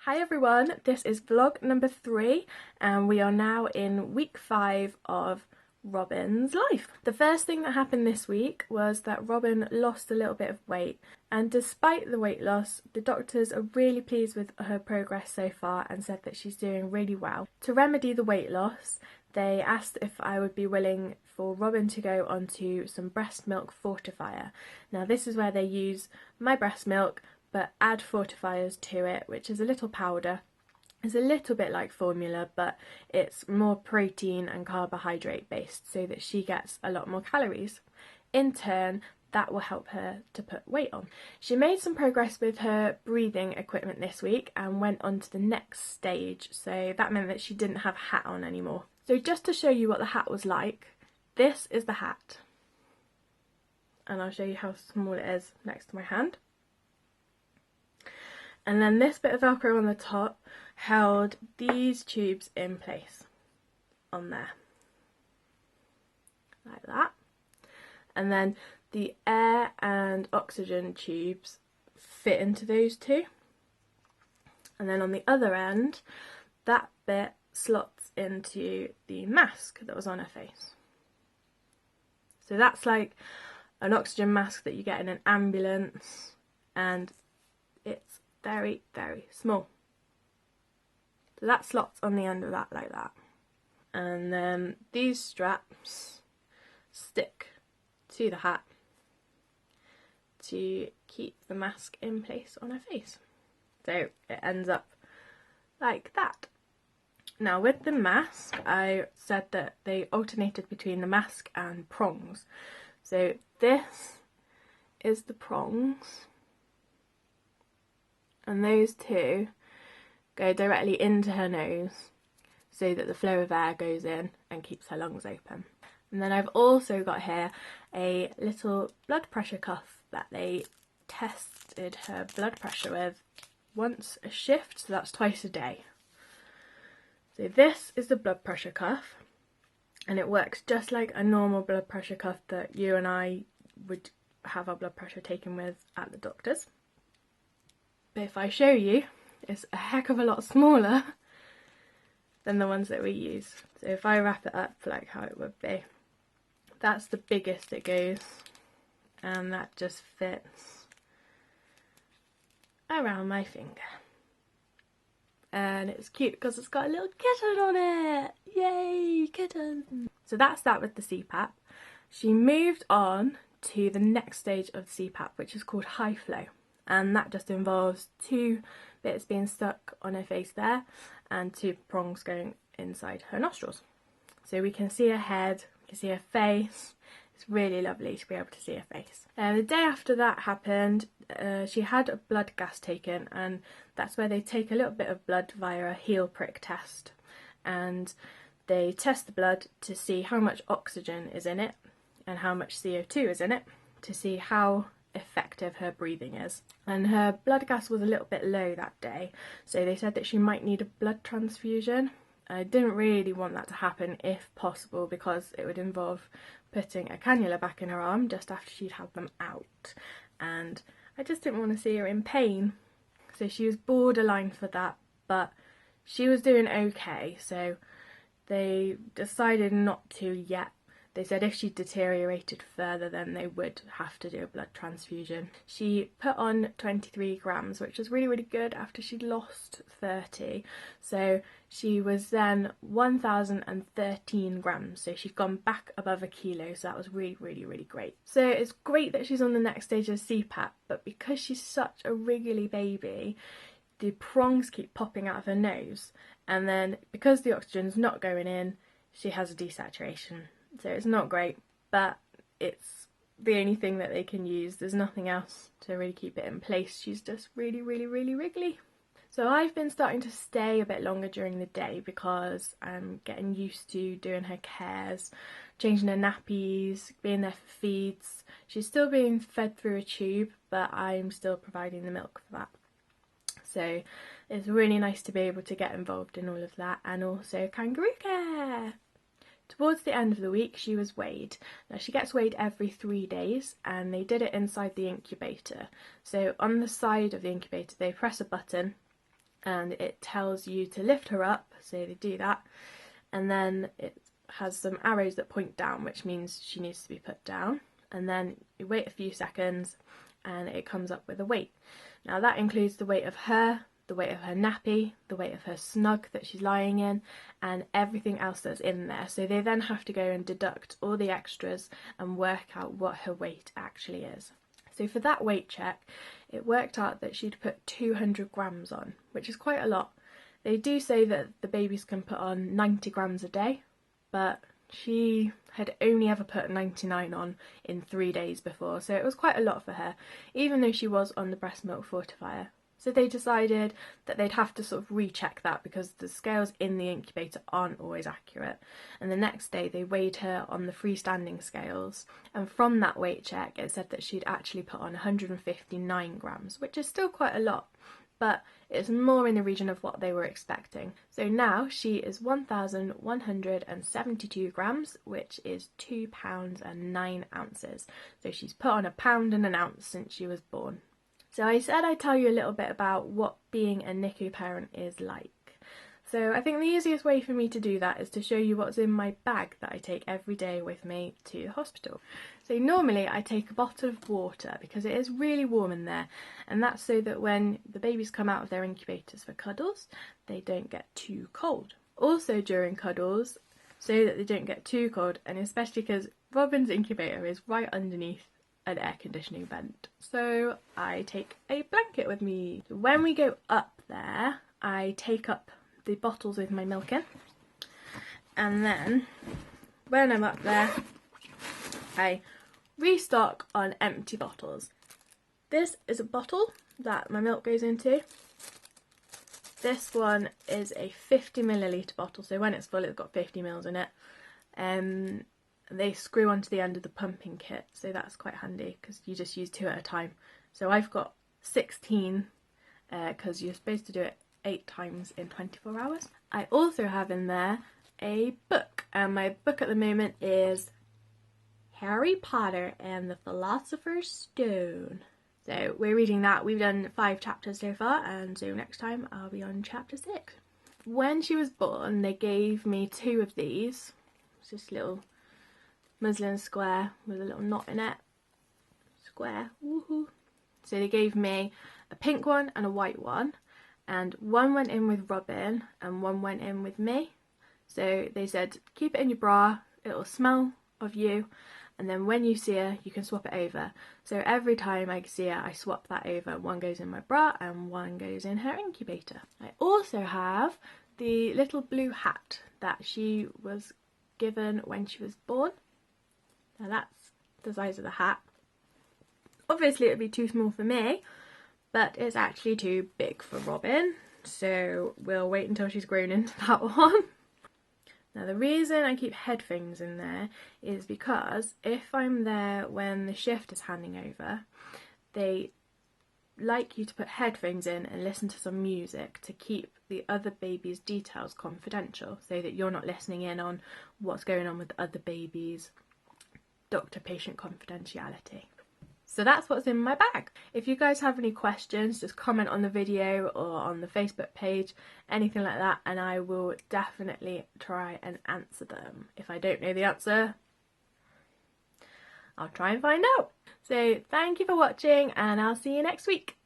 Hi everyone, this is vlog number 3 and we are now in week 5 of Robin's life. The first thing that happened this week was that Robin lost a little bit of weight, and despite the weight loss, the doctors are really pleased with her progress so far and said that she's doing really well. To remedy the weight loss, they asked if I would be willing for Robin to go onto some breast milk fortifier. Now this is where they use my breast milk but add fortifiers to it, which is a little powder. It's a little bit like formula, but it's more protein and carbohydrate based so that she gets a lot more calories. In turn, that will help her to put weight on. She made some progress with her breathing equipment this week and went on to the next stage, so that meant that she didn't have a hat on anymore. So just to show you what the hat was like, this is the hat. And I'll show you how small it is next to my hand. And then this bit of Velcro on the top held these tubes in place on there, like that. And then the air and oxygen tubes fit into those two. And then on the other end, that bit slots into the mask that was on her face. So that's like an oxygen mask that you get in an ambulance, and it's very, very small. So that slots on the end of that like that. And then these straps stick to the hat to keep the mask in place on her face. So it ends up like that. Now with the mask, I said that they alternated between the mask and prongs. So this is the prongs, and those two go directly into her nose so that the flow of air goes in and keeps her lungs open. And then I've also got here a little blood pressure cuff that they tested her blood pressure with once a shift, so that's twice a day. So this is the blood pressure cuff, and it works just like a normal blood pressure cuff that you and I would have our blood pressure taken with at the doctor's. But if I show you, it's a heck of a lot smaller than the ones that we use. So if I wrap it up like how it would be, that's the biggest it goes, and that just fits around my finger. And it's cute because it's got a little kitten on it. Yay, kitten! So that's that with the CPAP. She moved on to the next stage of the CPAP, which is called high flow. And that just involves 2 bits being stuck on her face there and 2 prongs going inside her nostrils. So we can see her head, we can see her face. It's really lovely to be able to see her face. The day after that happened, she had a blood gas taken, and that's where they take a little bit of blood via a heel prick test. And they test the blood to see how much oxygen is in it and how much CO2 is in it, to see how effective her breathing is. And her blood gas was a little bit low that day, so they said that she might need a blood transfusion. I didn't really want that to happen if possible, because it would involve putting a cannula back in her arm just after she'd had them out, and I just didn't want to see her in pain. So she was borderline for that, but she was doing okay, so they decided not to yet. They said if she deteriorated further, then they would have to do a blood transfusion. She put on 23 grams, which was really, really good after she'd lost 30. So she was then 1,013 grams. So she'd gone back above a kilo. So that was really, really, really great. So it's great that she's on the next stage of CPAP, but because she's such a wriggly baby, the prongs keep popping out of her nose. And then because the oxygen's not going in, she has a desaturation. So it's not great, but it's the only thing that they can use. There's nothing else to really keep it in place. She's just really, really, really wriggly. So I've been starting to stay a bit longer during the day because I'm getting used to doing her cares, changing her nappies, being there for feeds. She's still being fed through a tube, but I'm still providing the milk for that. So it's really nice to be able to get involved in all of that, and also kangaroo care. Towards the end of the week, she was weighed. Now, she gets weighed every 3 days, and they did it inside the incubator. So on the side of the incubator, they press a button and it tells you to lift her up, so they do that, and then it has some arrows that point down, which means she needs to be put down, and then you wait a few seconds and it comes up with a weight. Now that includes the weight of her, the weight of her nappy, the weight of her snug that she's lying in, and everything else that's in there. So they then have to go and deduct all the extras and work out what her weight actually is. So for that weight check, it worked out that she'd put 200 grams on, which is quite a lot. They do say that the babies can put on 90 grams a day, but she had only ever put 99 on in 3 days before, so it was quite a lot for her, even though she was on the breast milk fortifier. So they decided that they'd have to sort of recheck that because the scales in the incubator aren't always accurate. And the next day they weighed her on the freestanding scales, and from that weight check it said that she'd actually put on 159 grams, which is still quite a lot, but it's more in the region of what they were expecting. So now she is 1,172 grams, which is 2 pounds and 9 ounces. So she's put on 1 pound and an ounce since she was born. So I said I'd tell you a little bit about what being a NICU parent is like. So I think the easiest way for me to do that is to show you what's in my bag that I take every day with me to the hospital. So normally I take a bottle of water because it is really warm in there, and that's so that when the babies come out of their incubators for cuddles, they don't get too cold. Also during cuddles, so that they don't get too cold, and especially because Robin's incubator is right underneath an air conditioning vent, so I take a blanket with me. When we go up there, I take up the bottles with my milk in, and then when I'm up there I restock on empty bottles. This is a bottle that my milk goes into. This one is a 50ml bottle, so when it's full it's got 50 ml in it. They screw onto the end of the pumping kit, so that's quite handy because you just use 2 at a time. So I've got 16 because you're supposed to do it 8 times in 24 hours. I also have in there a book, and my book at the moment is Harry Potter and the Philosopher's Stone. So we're reading that. We've done 5 chapters so far, and so next time I'll be on chapter 6. When she was born, they gave me 2 of these. It's just little muslin square with a little knot in it. Square, woohoo! So they gave me a pink one and a white one, and one went in with Robin and one went in with me. So they said keep it in your bra, it'll smell of you, and then when you see her you can swap it over. So every time I see her I swap that over. One goes in my bra and one goes in her incubator. I also have the little blue hat that she was given when she was born. Now that's the size of the hat. Obviously it would be too small for me, but it's actually too big for Robin, so we'll wait until she's grown into that one. Now the reason I keep headphones in there is because if I'm there when the shift is handing over, they like you to put headphones in and listen to some music to keep the other baby's details confidential, so that you're not listening in on what's going on with the other babies. Doctor-patient confidentiality. So that's what's in my bag. If you guys have any questions, just comment on the video or on the Facebook page, anything like that, and I will definitely try and answer them. If I don't know the answer, I'll try and find out. So thank you for watching, and I'll see you next week.